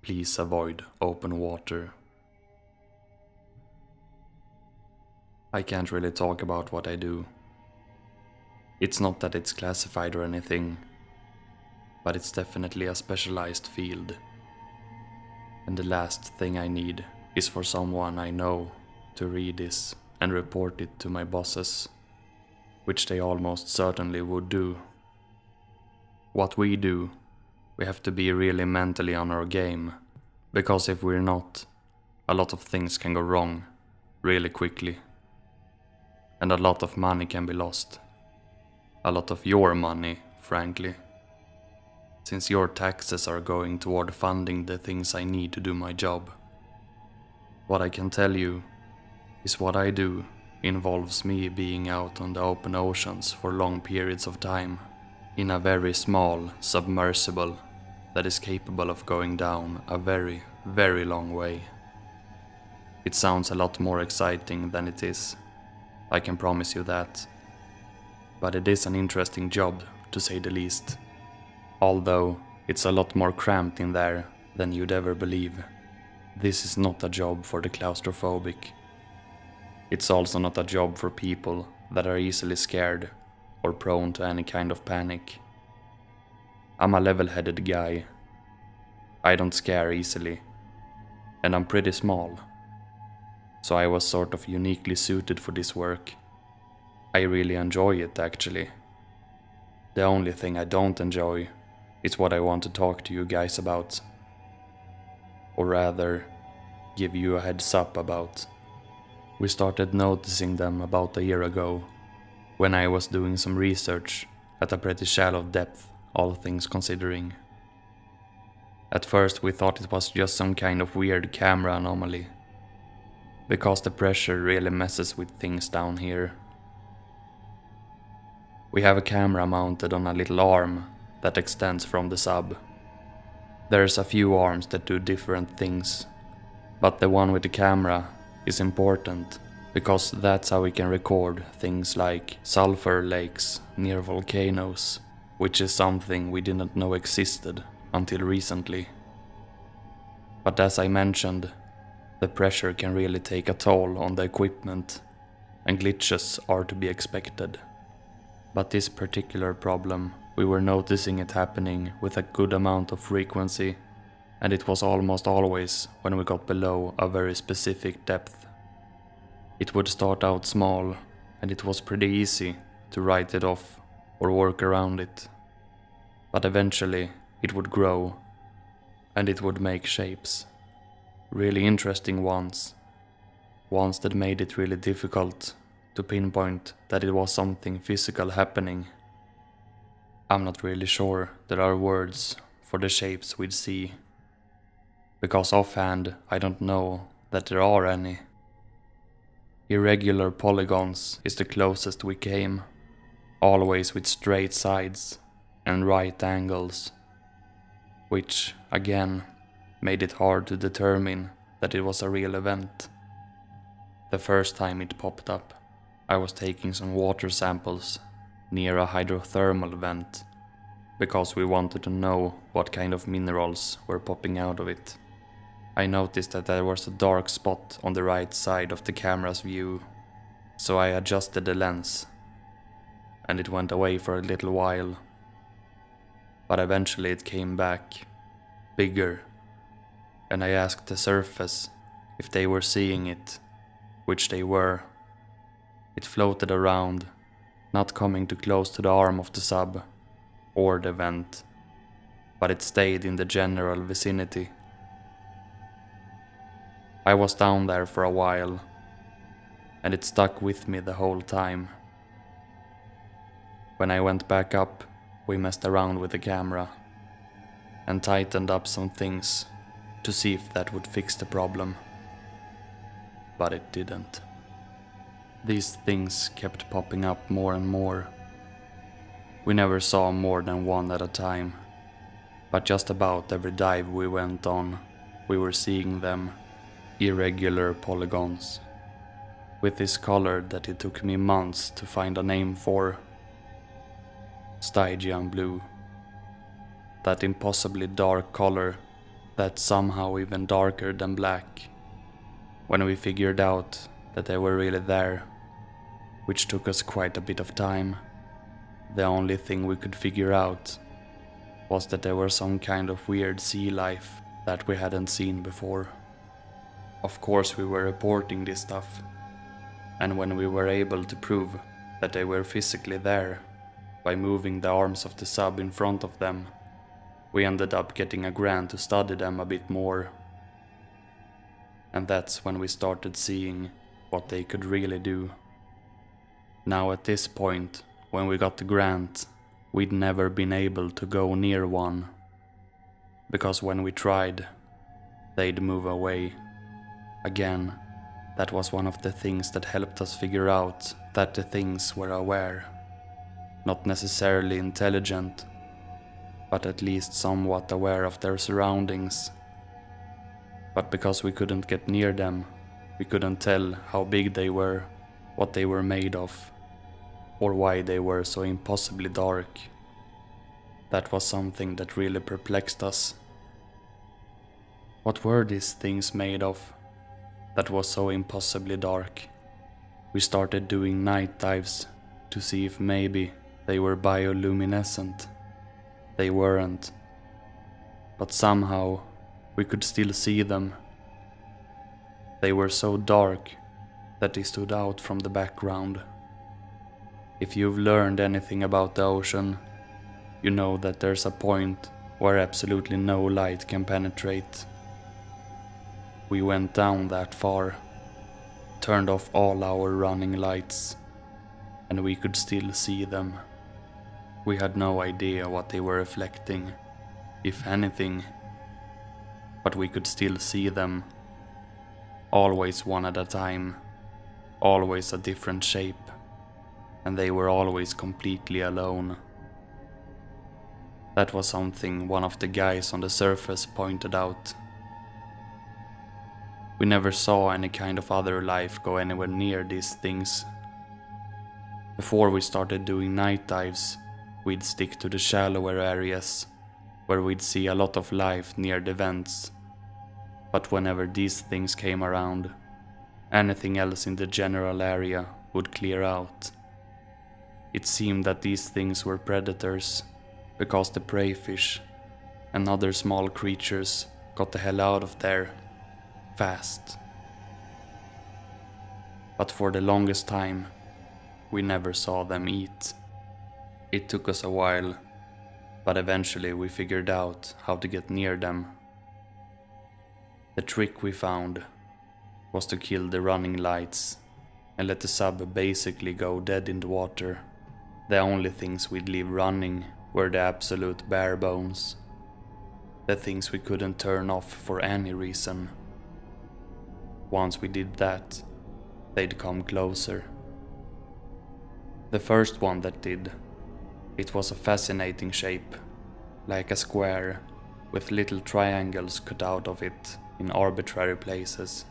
please avoid open water. I can't really talk about what I do. It's not that it's classified or anything, but it's definitely a specialized field. And the last thing I need is for someone I know to read this and report it to my bosses, which they almost certainly would do. What we do, we have to be really mentally on our game, because if we're not, a lot of things can go wrong really quickly. And a lot of money can be lost. A lot of your money, frankly. Since your taxes are going toward funding the things I need to do my job. What I can tell you is what I do involves me being out on the open oceans for long periods of time in a very small submersible that is capable of going down a very, very long way. It sounds a lot more exciting than it is, I can promise you that. But it is an interesting job, to say the least. Although it's a lot more cramped in there than you'd ever believe. This is not a job for the claustrophobic. It's also not a job for people that are easily scared or prone to any kind of panic. I'm a level-headed guy. I don't scare easily. And I'm pretty small. So I was sort of uniquely suited for this work. I really enjoy it, actually. The only thing I don't enjoy is what I want to talk to you guys about. Or rather, give you a heads up about. We started noticing them about a year ago, when I was doing some research at a pretty shallow depth, all things considering. At first we thought it was just some kind of weird camera anomaly, because the pressure really messes with things down here. We have a camera mounted on a little arm that extends from the sub. There's a few arms that do different things, but the one with the camera is important because that's how we can record things like sulfur lakes near volcanoes, which is something we didn't know existed until recently. But as I mentioned, the pressure can really take a toll on the equipment, and glitches are to be expected. But this particular problem, we were noticing it happening with a good amount of frequency, and it was almost always when we got below a very specific depth. It would start out small, and it was pretty easy to write it off or work around it. But eventually it would grow, and it would make shapes. Really interesting ones. Ones that made it really difficult to pinpoint that it was something physical happening. I'm not really sure there are words for the shapes we'd see, because offhand I don't know that there are any. Irregular polygons is the closest we came, always with straight sides and right angles, which, again, made it hard to determine that it was a real event. The first time it popped up, I was taking some water samples near a hydrothermal vent, because we wanted to know what kind of minerals were popping out of it. I noticed that there was a dark spot on the right side of the camera's view, so I adjusted the lens, and it went away for a little while. But eventually it came back, bigger, and I asked the surface if they were seeing it, which they were. It floated around, not coming too close to the arm of the sub, or the vent, but it stayed in the general vicinity. I was down there for a while, and it stuck with me the whole time. When I went back up, we messed around with the camera, and tightened up some things to see if that would fix the problem. But it didn't. These things kept popping up more and more. We never saw more than one at a time, but just about every dive we went on, we were seeing them, irregular polygons, with this color that it took me months to find a name for. Stygian blue. That impossibly dark color That's somehow even darker than black. When we figured out that they were really there, which took us quite a bit of time, the only thing we could figure out was that there were some kind of weird sea life that we hadn't seen before. Of course we were reporting this stuff, and when we were able to prove that they were physically there by moving the arms of the sub in front of them, we ended up getting a grant to study them a bit more. And that's when we started seeing what they could really do. Now at this point, when we got the grant, we'd never been able to go near one, because when we tried, they'd move away. Again, that was one of the things that helped us figure out that the things were aware. Not necessarily intelligent, but at least somewhat aware of their surroundings. But because we couldn't get near them, we couldn't tell how big they were, what they were made of, or why they were so impossibly dark. That was something that really perplexed us. What were these things made of that was so impossibly dark? We started doing night dives to see if maybe they were bioluminescent. They weren't, but somehow we could still see them. They were so dark that they stood out from the background. If you've learned anything about the ocean, you know that there's a point where absolutely no light can penetrate. We went down that far, turned off all our running lights, and we could still see them. We had no idea what they were reflecting, if anything, but we could still see them. Always one at a time, always a different shape, and they were always completely alone. That was something one of the guys on the surface pointed out. We never saw any kind of other life go anywhere near these things. Before we started doing night dives, we'd stick to the shallower areas, where we'd see a lot of life near the vents. But whenever these things came around, anything else in the general area would clear out. It seemed that these things were predators, because the prey fish and other small creatures got the hell out of there fast. But for the longest time, we never saw them eat. It took us a while, but eventually we figured out how to get near them. The trick we found was to kill the running lights and let the sub basically go dead in the water. The only things we'd leave running were the absolute bare bones. The things we couldn't turn off for any reason. Once we did that, they'd come closer. The first one that did, it was a fascinating shape, like a square, with little triangles cut out of it in arbitrary places,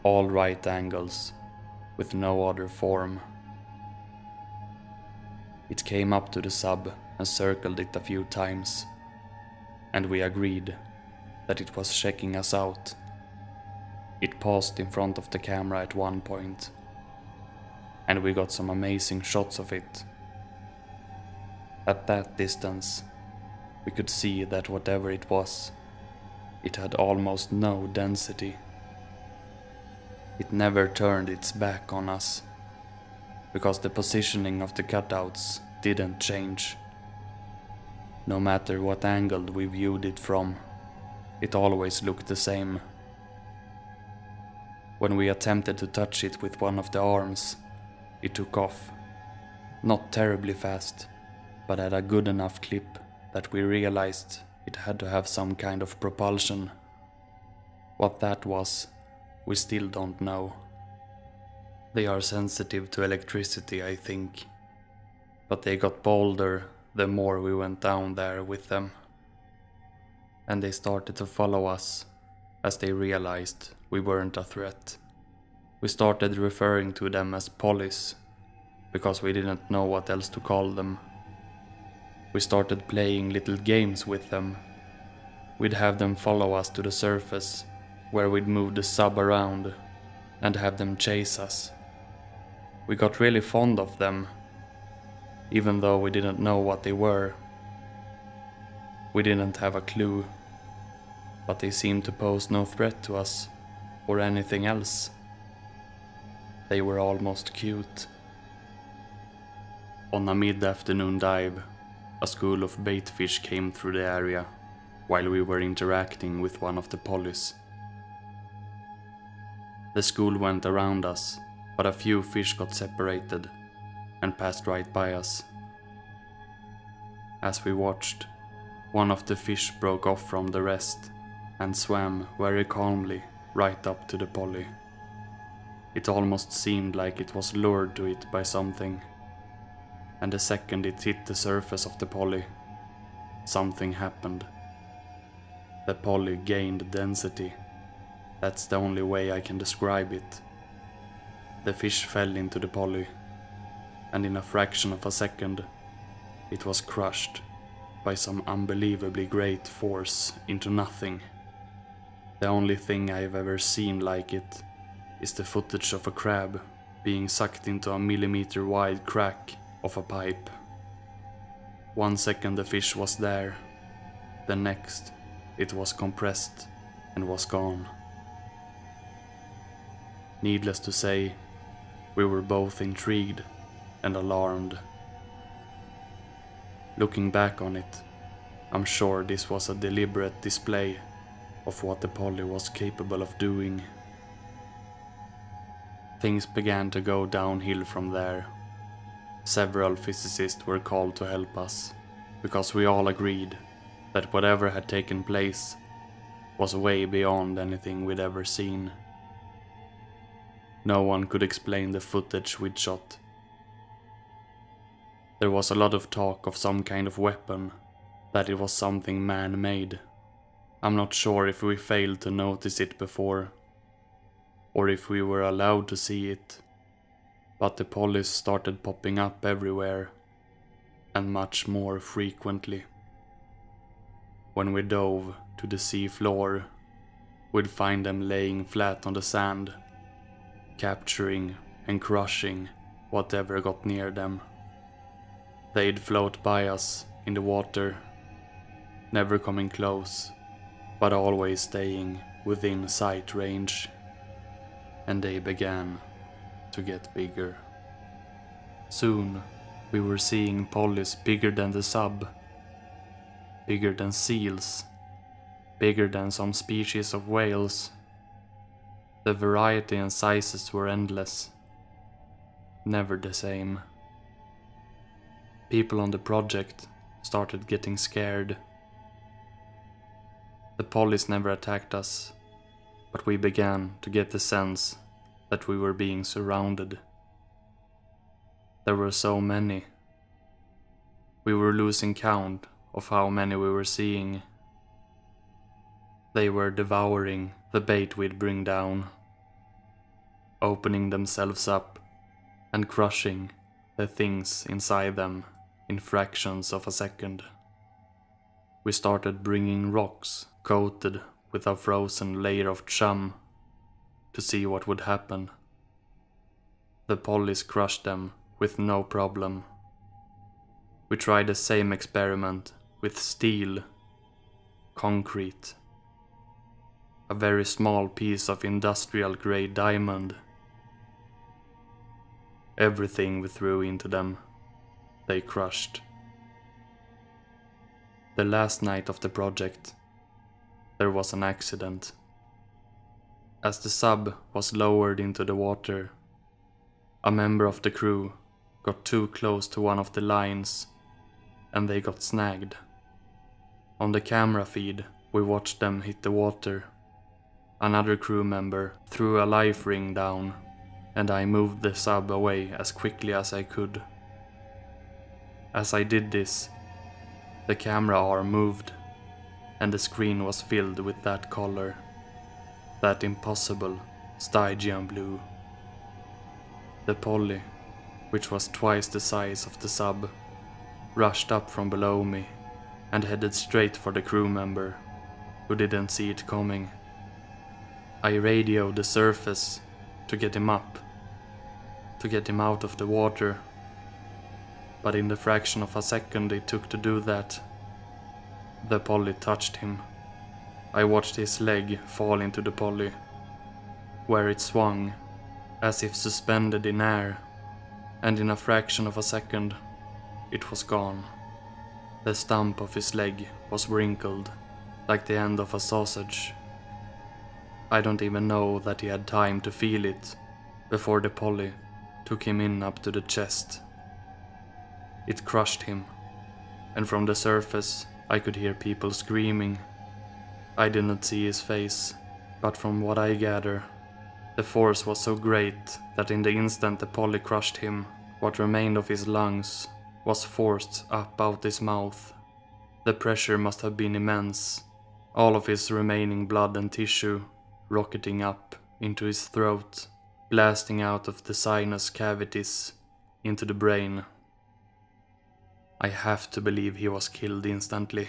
all right angles, with no other form. It came up to the sub and circled it a few times, and we agreed that it was checking us out. It paused in front of the camera at one point, and we got some amazing shots of it. At that distance, we could see that whatever it was, it had almost no density. It never turned its back on us, because the positioning of the cutouts didn't change. No matter what angle we viewed it from, it always looked the same. When we attempted to touch it with one of the arms, it took off. Not terribly fast, but at a good enough clip that we realized it had to have some kind of propulsion. What that was, we still don't know. They are sensitive to electricity, I think, but they got bolder the more we went down there with them. And they started to follow us as they realized we weren't a threat. We started referring to them as polys, because we didn't know what else to call them. We started playing little games with them, we'd have them follow us to the surface, where we'd move the sub around and have them chase us. We got really fond of them, even though we didn't know what they were. We didn't have a clue, but they seemed to pose no threat to us or anything else. They were almost cute. On a mid-afternoon dive, a school of baitfish came through the area while we were interacting with one of the pollies. The school went around us, but a few fish got separated and passed right by us. As we watched, one of the fish broke off from the rest and swam very calmly right up to the polly. It almost seemed like it was lured to it by something, and the second it hit the surface of the polly, something happened. The polly gained density. That's the only way I can describe it. The fish fell into the polly, and in a fraction of a second, it was crushed by some unbelievably great force into nothing. The only thing I've ever seen like it is the footage of a crab being sucked into a millimeter wide crack of a pipe. 1 second the fish was there, the next it was compressed and was gone. Needless to say, we were both intrigued and alarmed. Looking back on it, I'm sure this was a deliberate display of what the polly was capable of doing. Things began to go downhill from there. Several physicists were called to help us, because we all agreed that whatever had taken place was way beyond anything we'd ever seen. No one could explain the footage we'd shot. There was a lot of talk of some kind of weapon, that it was something man-made. I'm not sure if we failed to notice it before, or if we were allowed to see it, but the pollies started popping up everywhere, and much more frequently. When we dove to the sea floor, we'd find them laying flat on the sand, capturing and crushing whatever got near them. They'd float by us in the water, never coming close, but always staying within sight range. And they began to get bigger. Soon, we were seeing pollies bigger than the sub, bigger than seals, bigger than some species of whales. The variety and sizes were endless, never the same. People on the project started getting scared. The pollies never attacked us, but we began to get the sense that we were being surrounded. There were so many. We were losing count of how many we were seeing. They were devouring the bait we'd bring down, opening themselves up and crushing the things inside them in fractions of a second. We started bringing rocks coated with a frozen layer of chum to see what would happen. The pollies crushed them with no problem. We tried the same experiment with steel, concrete, a very small piece of industrial grade diamond. Everything we threw into them, they crushed. The last night of the project, there was an accident. As the sub was lowered into the water, a member of the crew got too close to one of the lines and they got snagged. On the camera feed, we watched them hit the water. Another crew member threw a life ring down and I moved the sub away as quickly as I could. As I did this, the camera arm moved, and the screen was filled with that color, that impossible Stygian blue. The polly, which was twice the size of the sub, rushed up from below me and headed straight for the crew member. who didn't see it coming. I radioed the surface to get him up, to get him out of the water, but in the fraction of a second it took to do that, the polly touched him. I watched his leg fall into the polly, where it swung, as if suspended in air, and in a fraction of a second, it was gone. The stump of his leg was wrinkled, like the end of a sausage. I don't even know that he had time to feel it, before the polly took him in up to the chest. It crushed him, and from the surface I could hear people screaming. I didn't see his face, but from what I gather, the force was so great that in the instant the polly crushed him, what remained of his lungs was forced up out his mouth. The pressure must have been immense, all of his remaining blood and tissue rocketing up into his throat, blasting out of the sinus cavities into the brain. I have to believe he was killed instantly.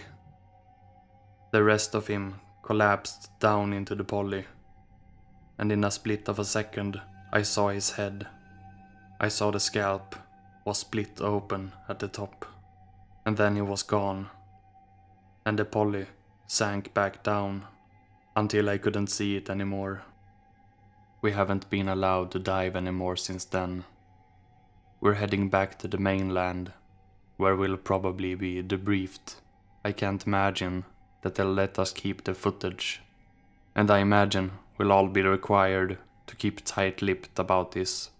The rest of him collapsed down into the polly, and in a split of a second I saw his head. I saw the scalp was split open at the top, and then he was gone, and the polly sank back down until I couldn't see it anymore. We haven't been allowed to dive anymore since then. We're heading back to the mainland, where we'll probably be debriefed. I can't imagine that they'll let us keep the footage, and I imagine we'll all be required to keep tight-lipped about this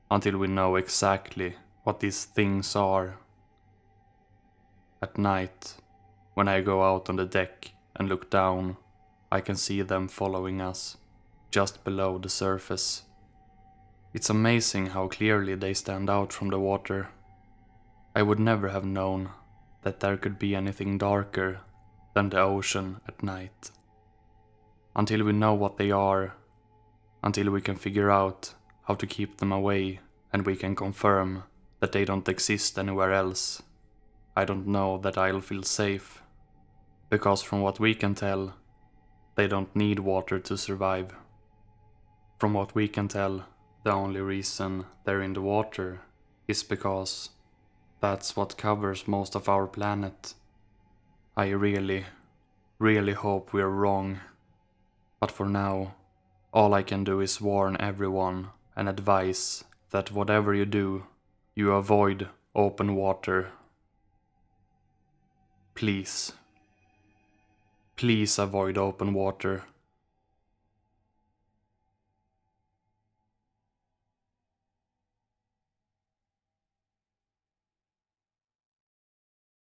until we know exactly what these things are. At night, when I go out on the deck and look down, I can see them following us, just below the surface. It's amazing how clearly they stand out from the water. I would never have known that there could be anything darker than the ocean at night. Until we know what they are, until we can figure out how to keep them away and we can confirm that they don't exist anywhere else, I don't know that I'll feel safe. Because from what we can tell, they don't need water to survive. From what we can tell, the only reason they're in the water is because that's what covers most of our planet. I really hope we're wrong. But for now, all I can do is warn everyone and advise that whatever you do, you avoid open water. Please avoid open water.